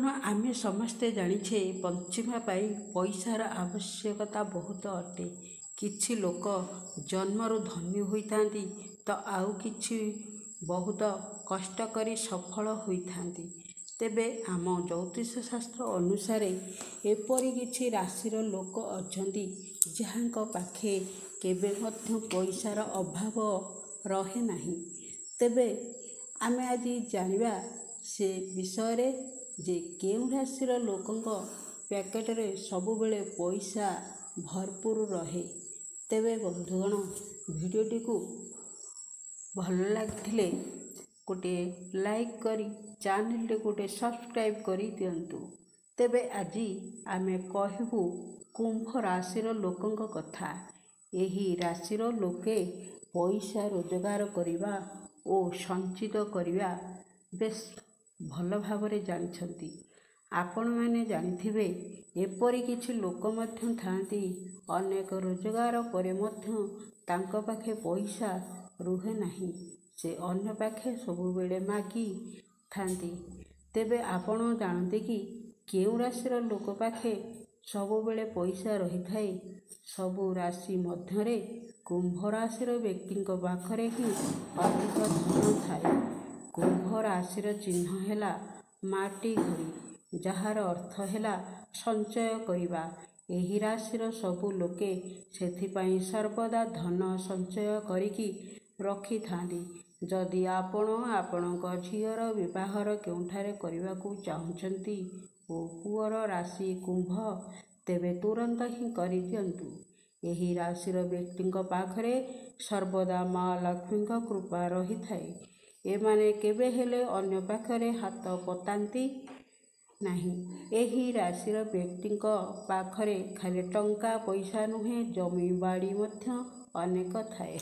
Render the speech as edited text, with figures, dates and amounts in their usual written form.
बंधुगण आमे समस्ते जानिछे पंचमा पाई पैसार आवश्यकता बहुत अटे। किछि लोक जन्मरु धनी होइथांती तो आउ किछि बहुत कष्ट करी सफल होइथांती। तेबे आम ज्योतिष शास्त्र अनुसार एपरि किछि राशिर लोक अछंती जहांक पाखे केबे मध्य पैसार अभाव रहे नाही। तेबे आमे आज जानिबा से विषय रे जे केउं राशिर लोकंक पैकेटरे सबुबेले पैसा भरपूर रहे। तेबे बंधुगण भिडियोटी को भल लगिले गोटे लाइक करी चैनल टे गोटे सब्सक्राइब करी दियंतु। तेबे आज आमे कहबू कुंभ राशिर लोकंक कथा। एही राशिर लोके पैसा रोजगार करिबा ओ संचित करिबा बेस भल भावरे जानिछंती। आपण माने जानिथिबे एपरि किछि लोक मध्य थांती अनेक रोजगार परे मध्य तांको पाखे पैसा रुहे नाही। से अन्य पाखे सबुबेले मागी थांती। तेबे आपण जानते कि केउं राशिर लोक पाखे सबुबेले पैसा रही थाए। सबु राशि मध्यरे कुंभ राशिर व्यक्तिंक पाखरे ही अधिक धन थाए। कुंभ राशिर चिन्ह हेला माटी घड़ी, जहार अर्थ हेला संचय करिबा। एही राशिर सबु लोके सेथिपाई सर्वदा धन संचय करिकी रखि थांती। जदि आपण आपणक झियर विवाहर केउंठारे करिबाकू चाहुचंती ओ पुअर राशि कुंभ, तेबे तुरंत ही करि दियंतु। एही राशिर व्यक्तिंक पाखरे सर्वदा माँ लक्ष्मींक कृपा रही थाए। एमाने केबे हेले अन्य पाखरे हाथ पतांती नाही। एही राशिर व्यक्तिंक पाखरे खाली टंका पैसा नुहे जमी बाड़ी मध्य अनेक थाए।